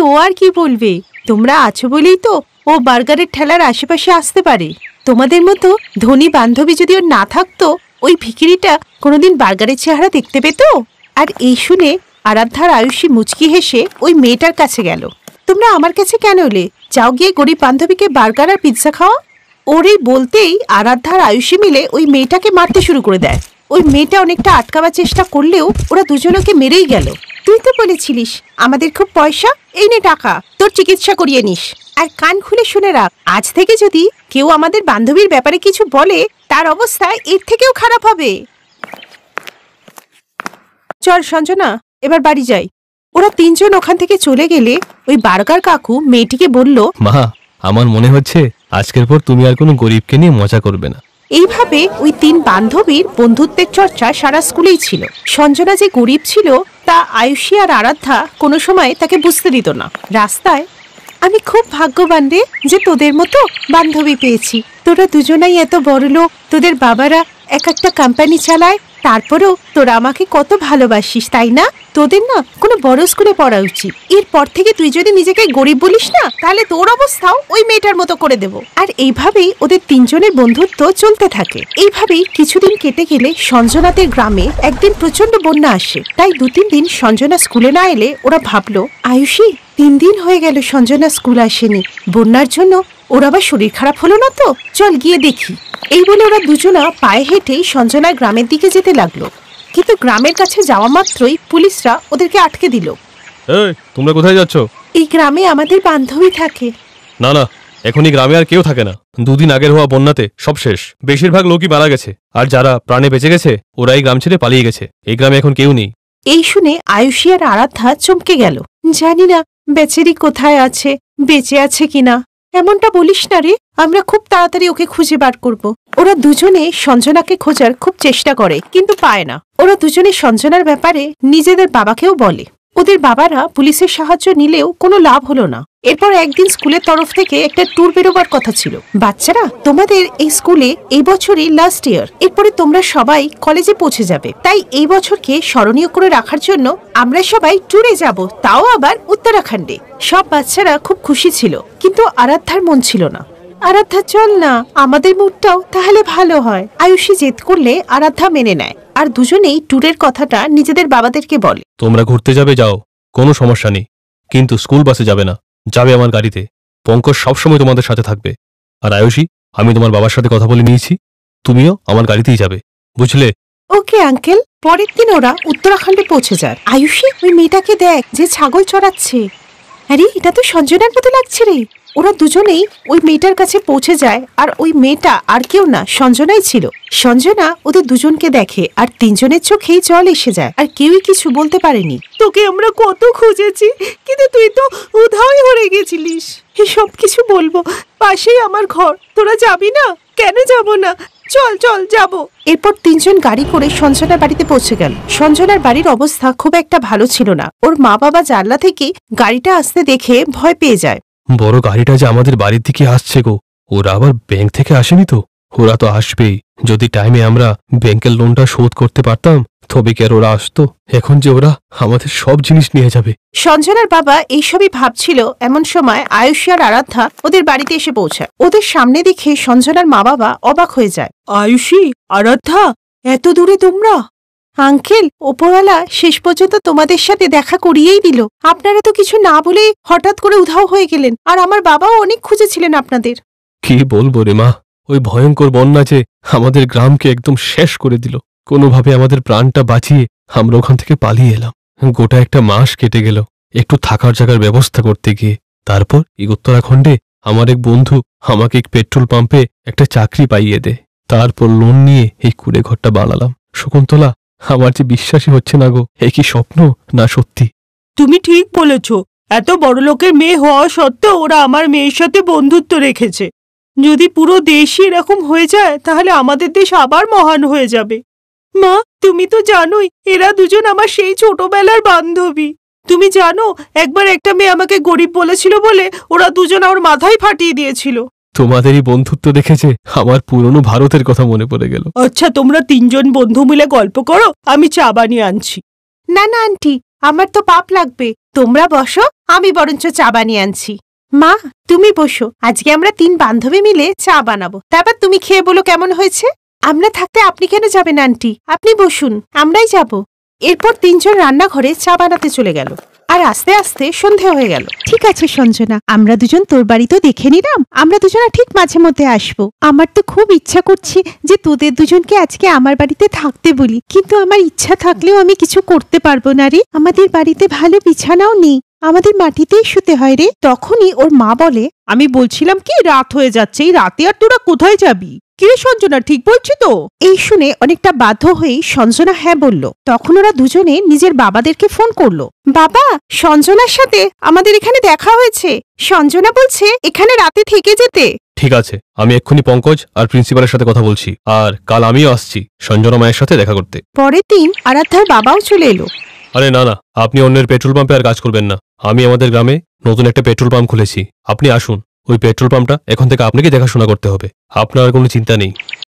ও আর কি বলবে, তোমরা আছো বলেই তো ও বার্গারের ঠেলার আশেপাশে আসতে পারে। তোমাদের মতো ধনী বান্ধবী যদি ওর না থাকতো, ওই ভিখিরিটা কোনোদিন বার্গারের চেহারা দেখতে পেত? আর এই শুনে আরাধ্যার আয়ুষী মুচকি হেসে ওই মেয়েটার কাছে গেল। তোমরা আমার কাছে কেন এলে? যাও গিয়ে গরিব বান্ধবীকে বার্গার আর পিৎজা খাওয়া। ওর এই বলতেই আরাধ্যার আয়ুষী মিলে ওই মেয়েটাকে মারতে শুরু করে দেয়। ওই মেয়েটা অনেকটা আটকাবার চেষ্টা করলেও ওরা দুজনকে মেরেই গেল। তুই তো বলেছিলিস আমাদের খুব পয়সা, এই নে টাকা, তোর চিকিৎসা করিয়ে নিস। আর কান খুলে শুনে রাখ, আজ থেকে যদি কেউ আমাদের বান্ধবীর ব্যাপারে কিছু বলে, তার অবস্থা এর থেকেও খারাপ হবে। চল সঞ্জনা, এবার বাড়ি যাই। ওরা তিনজন ওখান থেকে চলে গেলে ওই বার্গার কাকু মেয়েটিকে বলল, মা, আমার মনে হচ্ছে আজকের পর তুমি আর কোনো গরিবকে নিয়ে মজা করবে না। এইভাবে ওই তিন বান্ধবীর বন্ধুত্বের চর্চা সারা স্কুলেই ছিল। সঞ্জনা যে গরিব ছিল তা আয়ুষী আর আরাধ্যা কোনো সময় তাকে বুঝতে দিত না। রাস্তায়, আমি খুব ভাগ্যবান রে যে তোদের মতো বান্ধবী পেয়েছি। তোরা দুজনাই এত বড় লোক, তোদের বাবারা এক একটা কোম্পানি চালায়, তারপরেও তোরা আমাকে কত ভালোবাসিস, তাই না? তোদের না কোনো বড় স্কুলে পড়া উচিত। এরপর থেকে তুই যদি নিজেকে গরিব বলিস না, তাহলে তোর অবস্থাও ওই মেয়েটার মতো করে দেব। আর এইভাবেই ওদের তিনজনের বন্ধুত্ব চলতে থাকে। এইভাবেই কিছুদিন কেটে গেলে সঞ্জনাদের গ্রামে একদিন প্রচন্ড বন্যা আসে। তাই 2-3 দিন সঞ্জনা স্কুলে না এলে ওরা ভাবলো, আয়ুষী 3 দিন হয়ে গেল সঞ্জনা স্কুল আসেনি, বন্যার জন্য ওর আবার শরীর খারাপ হলো না তো, চল গিয়ে দেখি। এই বলে ওরা দুজনা পায়ে হেঁটেই সঞ্জনার গ্রামের দিকে যেতে লাগলো। কিন্তু গ্রামের কাছে যাওয়া মাত্রই পুলিশরা ওদেরকে আটকে দিল। এই, তোমরা কোথায় যাচ্ছ? এই গ্রামে আমাদের বান্ধবী থাকে। না না, এখনই গ্রামে আর কেউ থাকে না। 2 দিন আগের হওয়া বন্যাতে সব শেষ। বেশিরভাগ লোকই মারা গেছে, আর যারা প্রাণে বেঁচে গেছে ওরা এই গ্রাম ছেড়ে পালিয়ে গেছে। এই গ্রামে এখন কেউ নেই। এই শুনে আয়ুষী আর আরাধ্যা চমকে গেল। জানি না বেচারি কোথায় আছে, বেঁচে আছে কিনা। এমনটা বলিস না রে, আমরা খুব তাড়াতাড়ি ওকে খুঁজে বার করব। ওরা দুজনে সঞ্জনাকে খোঁজার খুব চেষ্টা করে, কিন্তু পায় না। ওরা দুজনে সঞ্জনার ব্যাপারে নিজেদের বাবাকেও বলে। ওদের বাবারা পুলিশের সাহায্য নিলেও কোনো লাভ হলো না। এরপর একদিন স্কুলের তরফ থেকে একটা ট্যুর বেরোবার কথা ছিল। বাচ্চারা, তোমাদের এই স্কুলে এই বছরই লাস্ট ইয়ার, এরপরে তোমরা সবাই কলেজে পৌঁছে যাবে। তাই এই বছরকে স্মরণীয় করে রাখার জন্য আমরা সবাই ট্যুরে যাব, তাও আবার উত্তরাখণ্ডে। সব বাচ্চারা খুব খুশি ছিল, কিন্তু আরাধ্যার মন ছিল না। আরাধ্যা, চল না, আমাদের মুডটাও তাহলে ভালো হয়। আয়ুষী জেদ করলে আরাধ্যা মেনে নেয়, আর দুজনেই ট্যুরের কথাটা নিজেদের বাবাদেরকে বলে। তোমরা ঘুরতে যাবে যাও, কোনো সমস্যা নেই, কিন্তু স্কুল বাসে যাবে না, যাবে আমার গাড়িতে। পঙ্কজ সবসময় তোমাদের সাথে থাকবে। আর আয়ুষী, আমি তোমার বাবার সাথে কথা বলে নিয়েছি, তুমিও আমার গাড়িতেই যাবে, বুঝলে? Okay uncle. পরের দিন ওরা উত্তরাখণ্ডে পৌঁছে যায়। আয়ুষী, ওই মেয়েটাকে দেখ যে ছাগল চড়াচ্ছে। আরে, এটা তো সঞ্জনার মতো লাগছে রে। ওরা দুজনেই ওই মেয়েটার কাছে পৌঁছে যায়, আর ওই মেয়েটা আর কেউ না, সঞ্জনাই ছিল। সঞ্জনা ওদের দুজনকে দেখে, আর তিনজনের চোখেই জল এসে যায়, আর কেউই কিছু বলতে পারেনি। তোকে আমরা কত খুঁজেছি, কিন্তু তুই তো উধাওই হয়ে গেছিলিস। এসব কিছু বলবো, পাশেই আমার ঘর, তোরা যাবি না? কেন যাব না, চল চল যাব। এরপর তিনজন গাড়ি করে সঞ্জনার বাড়িতে পৌঁছে গেল। সঞ্জনার বাড়ির অবস্থা খুব একটা ভালো ছিল না। ওর মা বাবা জানলা থেকে গাড়িটা আসতে দেখে ভয় পেয়ে যায়। বড় গাড়িটা যে আমাদের বাড়ির দিকে আসছে গো, ওরা আবার ব্যাংক থেকে আসেনি তো? ওরা তো আসবেই। যদি টাইমে আমরা ব্যাংকের লোনটা শোধ করতে পারতাম তবে কি আর ওরা আসতো? এখন যে ওরা আমাদের সব জিনিস নিয়ে যাবে। সঞ্জনার বাবা এইসবই ভাবছিল, এমন সময় আয়ুষী আর আরাধ্যা ওদের বাড়িতে এসে পৌঁছায়। ওদের সামনে দেখে সঞ্জনার মা বাবা অবাক হয়ে যায়। আয়ুষী, আরাধ্যা, এত দূরে তোমরা? আঙ্কেল, ওপরওয়ালা শেষ পর্যন্ত তোমাদের সাথে দেখা করিয়েই দিল। আপনারা তো কিছু না বলেই হঠাৎ করে উধাও হয়ে গেলেন, আর আমার বাবাও অনেক খুঁজেছিলেন আপনাদের। কি বলবো রে মা, ওই ভয়ঙ্কর বন্যা যে আমাদের গ্রামকে একদম শেষ করে দিল। কোনোভাবে আমাদের প্রাণটা বাঁচিয়ে আমরা ওখান থেকে পালিয়ে এলাম। গোটা একটা মাস কেটে গেল একটু থাকার জায়গার ব্যবস্থা করতে গিয়ে। তারপর এই উত্তরাখণ্ডে আমার এক বন্ধু আমাকে এক পেট্রোল পাম্পে একটা চাকরি পাইয়ে দেয়। তারপর লোন নিয়ে এই কুড়ে ঘরটা বানালাম। শকুন্তলা, আমার যে বিশ্বাসই হচ্ছে না গো, এ কি স্বপ্ন না সত্যি? তুমি ঠিক বলেছ। এত বড় লোকের মেয়ে হওয়া সত্ত্বেও ওরা আমার মেয়ের সাথে বন্ধুত্ব রেখেছে। যদি পুরো দেশই এরকম হয়ে যায় তাহলে আমাদের দেশ আবার মহান হয়ে যাবে। মা, তুমি তো জানোই এরা দুজন আমার সেই ছোটবেলার বান্ধবী। তুমি জানো, একবার একটা মেয়ে আমাকে গরিব বলেছিল বলে ওরা দুজন আমার মাথায় ফাটিয়ে দিয়েছিল। তোমাদের এই বন্ধুত্ব দেখেছে আমার পুরনো ভারতের কথা মনে পড়ে গেল। আচ্ছা, তোমরা তিনজন বন্ধু মিলে গল্প করো, আমি চা বানিয়ে আনছি। না না আন্টি, আমার তো পাপ লাগবে, তোমরা বসো, আমি বরঞ্চ চা বানিয়ে আনছি। মা, তুমি বসো, আজকে আমরা 3 বান্ধবী মিলে চা বানাবো, তারপর তুমি খেয়ে বলো কেমন হয়েছে। আমরা থাকতে আপনি কেন যাবেন আন্টি? আপনি বসুন, আমরাই যাব। এরপর 3 জন রান্নাঘরে চা বানাতে চলে গেল, আর আস্তে আস্তে সন্ধে হয়ে গেল। ঠিক আছে সঞ্জনা, আমরা দুজন তোর বাড়ি তো দেখে নিলাম, আমরা দুজনা ঠিক মাঝে মধ্যে আসবো। আমার তো খুব ইচ্ছা করছে যে তোদের দুজনকে আজকে আমার বাড়িতে থাকতে বলি, কিন্তু আমার ইচ্ছা থাকলেও আমি কিছু করতে পারবো না রে। আমাদের বাড়িতে ভালো বিছানাও নেই, আমাদের মাটিতেই শুতে হয় রে। তখনই ওর মা বলে, আমি বলছিলাম কি রাত হয়ে যাচ্ছে, এই রাতে আর তোরা কোথায় যাবি? কে সঞ্জনা, ঠিক বলছি তো? এই শুনে অনেকটা বাধ্য হয়েই সঞ্জনা হ্যাঁ বলল। তখন ওরা দুজনে নিজের বাবাদেরকে ফোন করলো। বাবা, সঞ্জনার সাথে আমাদের এখানে দেখা হয়েছে, সঞ্জনা বলছে এখানে রাতে থেকে যেতে। ঠিক আছে, আমি এক্ষুনি পঙ্কজ আর প্রিন্সিপালের সাথে কথা বলছি, আর কাল আমিও আসছি সঞ্জনা মায়ের সাথে দেখা করতে। পরের দিন আরাধ্যার বাবাও চলে এলো। আরে না না, আপনি অন্যের পেট্রোল পাম্পে আর কাজ করবেন না। আমি আমাদের গ্রামে নতুন একটা পেট্রোল পাম্প খুলেছি, আপনি আসুন। ওই পেট্রোল পাম্পটা এখন থেকে আপনাকে দেখাশোনা করতে হবে, আপনার কোনো চিন্তা নেই।